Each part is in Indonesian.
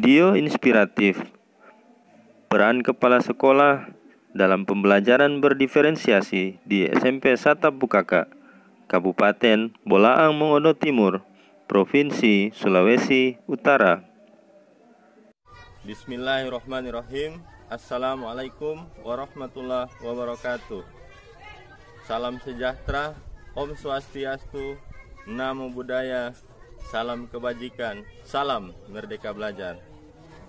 Video inspiratif. Peran kepala sekolah dalam pembelajaran berdiferensiasi di SMP Satap Bukaka, Kabupaten Bolaang Mongodo Timur, Provinsi Sulawesi Utara. Bismillahirrahmanirrahim. Assalamualaikum warahmatullahi wabarakatuh. Salam sejahtera, Om Swastiastu, Namo Buddhaya, salam kebajikan, salam Merdeka Belajar.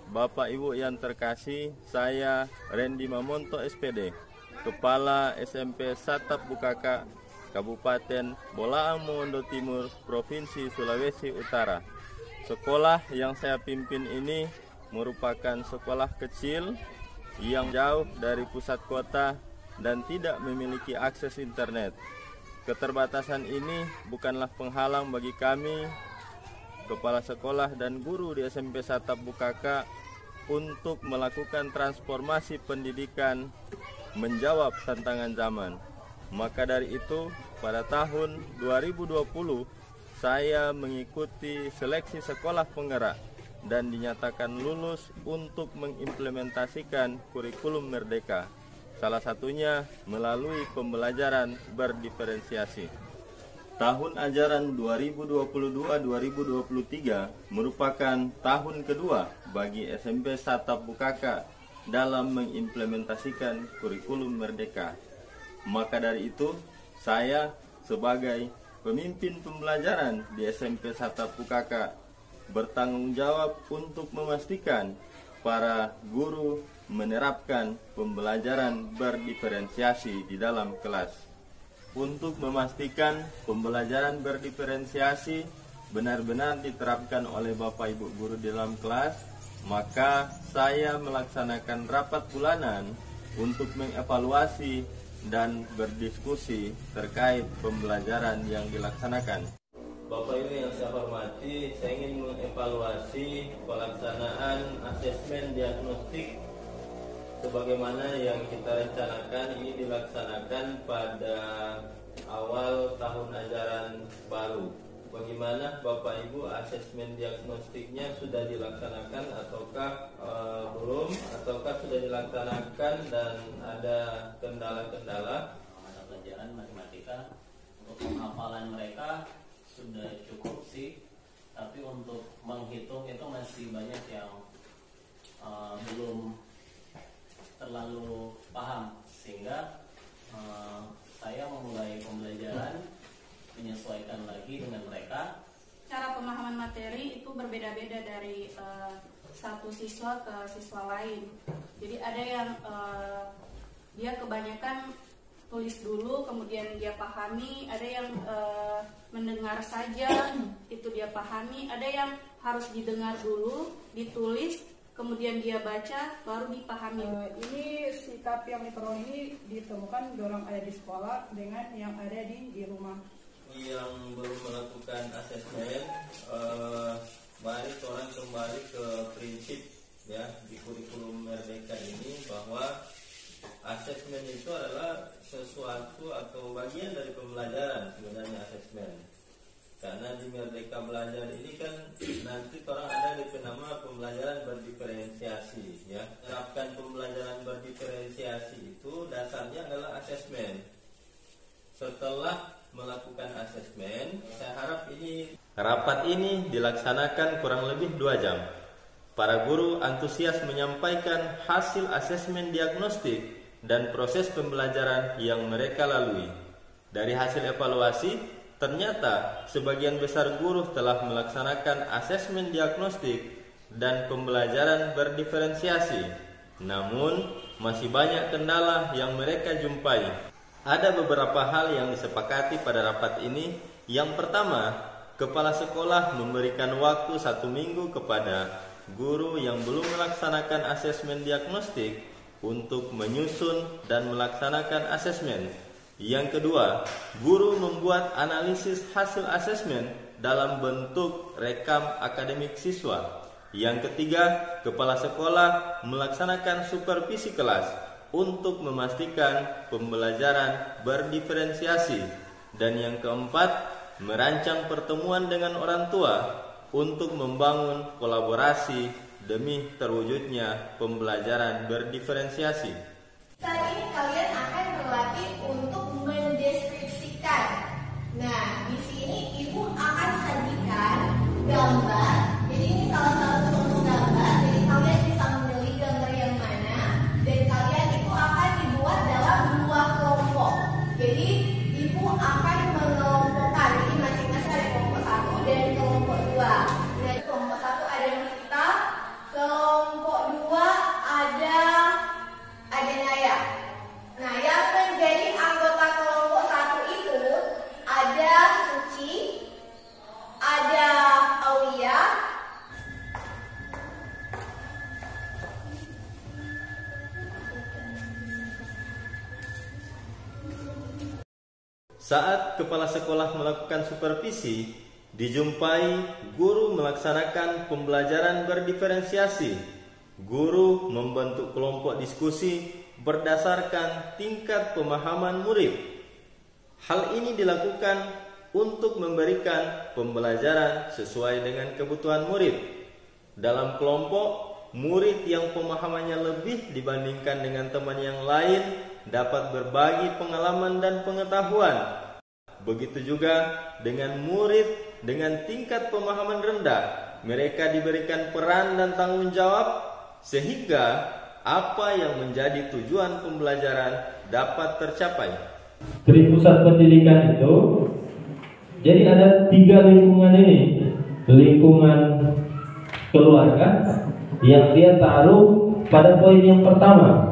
Bapak Ibu yang terkasih, saya Randy Mamonto SPD, Kepala SMP Satap Bukaka, Kabupaten Bolaang Mongodo Timur, Provinsi Sulawesi Utara. Sekolah yang saya pimpin ini merupakan sekolah kecil yang jauh dari pusat kota dan tidak memiliki akses internet. Keterbatasan ini bukanlah penghalang bagi kami, kepala sekolah dan guru di SMP Satap Bukaka, untuk melakukan transformasi pendidikan menjawab tantangan zaman. Maka dari itu, pada tahun 2020, saya mengikuti seleksi sekolah penggerak dan dinyatakan lulus untuk mengimplementasikan kurikulum Merdeka. Salah satunya melalui pembelajaran berdiferensiasi. Tahun ajaran 2022-2023 merupakan tahun kedua bagi SMP Satap Bukaka dalam mengimplementasikan kurikulum Merdeka. Maka dari itu, saya sebagai pemimpin pembelajaran di SMP Satap Bukaka bertanggung jawab untuk memastikan para guru menerapkan pembelajaran berdiferensiasi di dalam kelas. Untuk memastikan pembelajaran berdiferensiasi benar-benar diterapkan oleh Bapak Ibu guru di dalam kelas, maka saya melaksanakan rapat bulanan untuk mengevaluasi dan berdiskusi terkait pembelajaran yang dilaksanakan. Bapak Ibu yang saya hormati, saya ingin mengevaluasi pelaksanaan asesmen diagnostik sebagaimana yang kita rencanakan. Ini dilaksanakan pada awal tahun ajaran baru. Bagaimana Bapak Ibu asesmen diagnostiknya sudah dilaksanakan ataukah belum, ataukah sudah dilaksanakan dan ada kendala-kendala? Mata pelajaran matematika untuk penghafalan mereka sudah cukup sih, tapi untuk menghitung itu masih banyak yang belum terlalu paham, sehingga saya memulai pembelajaran menyesuaikan lagi dengan mereka. Cara pemahaman materi itu berbeda-beda dari satu siswa ke siswa lain. Jadi ada yang dia kebanyakan tulis dulu kemudian dia pahami, ada yang mendengar saja itu dia pahami, ada yang harus didengar dulu, ditulis, kemudian dia baca baru dipahami. Ini sikap yang diperoleh ini ditemukan orang ada di sekolah dengan yang ada di rumah. Yang belum melakukan asesmen, mari orang kembali ke prinsip ya di kurikulum Merdeka ini, bahwa asesmen itu adalah sesuatu atau bagian dari pembelajaran sebenarnya asesmen. Karena di Merdeka Belajar ini kan nanti orang ada di nama pembelajaran berdiferensiasi ya. Menerapkan pembelajaran berdiferensiasi itu dasarnya adalah asesmen. Setelah melakukan asesmen, saya harap rapat ini dilaksanakan kurang lebih 2 jam. Para guru antusias menyampaikan hasil asesmen diagnostik dan proses pembelajaran yang mereka lalui. Dari hasil evaluasi, ternyata sebagian besar guru telah melaksanakan asesmen diagnostik dan pembelajaran berdiferensiasi. Namun, masih banyak kendala yang mereka jumpai. Ada beberapa hal yang disepakati pada rapat ini. Yang pertama, kepala sekolah memberikan waktu 1 minggu kepada guru yang belum melaksanakan asesmen diagnostik untuk menyusun dan melaksanakan asesmen. Yang kedua, guru membuat analisis hasil asesmen dalam bentuk rekam akademik siswa. Yang ketiga, kepala sekolah melaksanakan supervisi kelas untuk memastikan pembelajaran berdiferensiasi. Dan yang keempat, merancang pertemuan dengan orang tua untuk membangun kolaborasi demi terwujudnya pembelajaran berdiferensiasi. Saat ini kalian akan berlatih untuk mendeskripsikan. Nah, di sini Ibu akan sajikan gambar. Jadi ini salah satu contoh gambar. Jadi kalian bisa memilih gambar yang mana, dan kalian itu akan dibuat dalam 2 kelompok. Jadi Ibu akan mengelompokkan. Jadi masing-masing ada kelompok 1 dan kelompok 2. Nah, kelompok 1 ada kita, kelompok 2 ada Naya. Nah, yang menjadi anggota kelompok 1 itu ada Suci, ada Aulia, Saat kepala sekolah melakukan supervisi, dijumpai guru melaksanakan pembelajaran berdiferensiasi. Guru membentuk kelompok diskusi berdasarkan tingkat pemahaman murid. Hal ini dilakukan untuk memberikan pembelajaran sesuai dengan kebutuhan murid. Dalam kelompok, murid yang pemahamannya lebih dibandingkan dengan teman yang lain dapat berbagi pengalaman dan pengetahuan. Begitu juga dengan murid dengan tingkat pemahaman rendah. Mereka diberikan peran dan tanggung jawab sehingga apa yang menjadi tujuan pembelajaran dapat tercapai. Di pusat pendidikan itu, jadi ada 3 lingkungan ini. Lingkungan keluarga yang dia taruh pada poin yang pertama.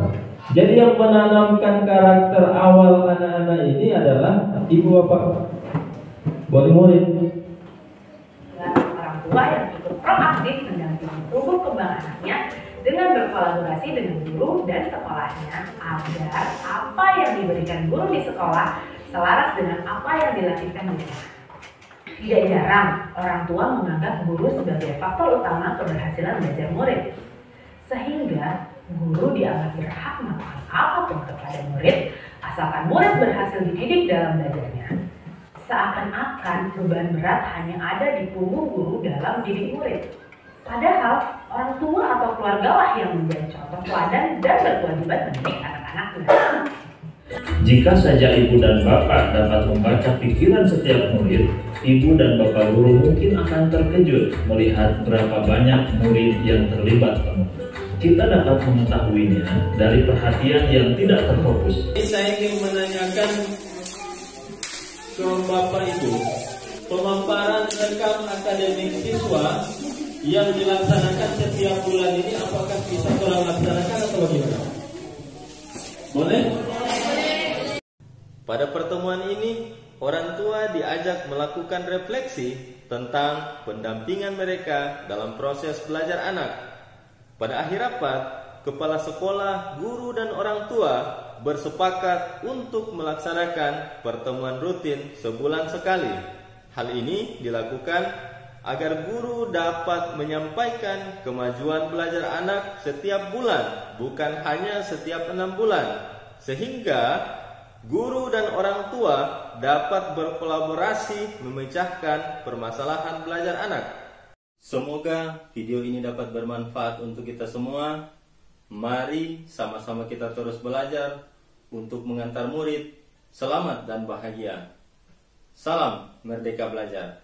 Jadi yang menanamkan karakter awal anak-anak ini adalah ibu bapak, wali murid. Orang tua yang ikut proaktif mendampingi tumbuh kembang anaknya dengan berkolaborasi dengan guru dan sekolahnya agar apa yang diberikan guru di sekolah selaras dengan apa yang dilakukan di rumah. Tidak jarang orang tua menganggap guru sebagai faktor utama keberhasilan belajar murid, sehingga guru dianggap berhak melakukan apapun kepada murid asalkan murid berhasil dididik dalam belajarnya. Seakan-akan beban berat hanya ada di punggung guru dalam didik murid. Padahal orang tua atau keluarga lah yang menjadi contoh teladan dan berkewajiban mendidik anak-anaknya. Jika saja ibu dan bapak dapat membaca pikiran setiap murid, ibu dan bapak guru mungkin akan terkejut melihat berapa banyak murid yang terlibat penuh. Kita dapat mengetahuinya dari perhatian yang tidak terfokus. Saya ingin menanyakan ke Bapak Ibu, pemaparan rekam akademik siswa yang dilaksanakan setiap bulan ini apakah bisa orang laksanakan atau bagaimana? Boleh? Pada pertemuan ini, orang tua diajak melakukan refleksi tentang pendampingan mereka dalam proses belajar anak. Pada akhir rapat, kepala sekolah, guru, dan orang tua bersepakat untuk melaksanakan pertemuan rutin sebulan sekali. Hal ini dilakukan agar guru dapat menyampaikan kemajuan belajar anak setiap bulan, bukan hanya setiap 6 bulan, sehingga guru dan orang tua dapat berkolaborasi memecahkan permasalahan belajar anak. Semoga video ini dapat bermanfaat untuk kita semua. Mari sama-sama kita terus belajar untuk mengantar murid selamat dan bahagia. Salam Merdeka Belajar.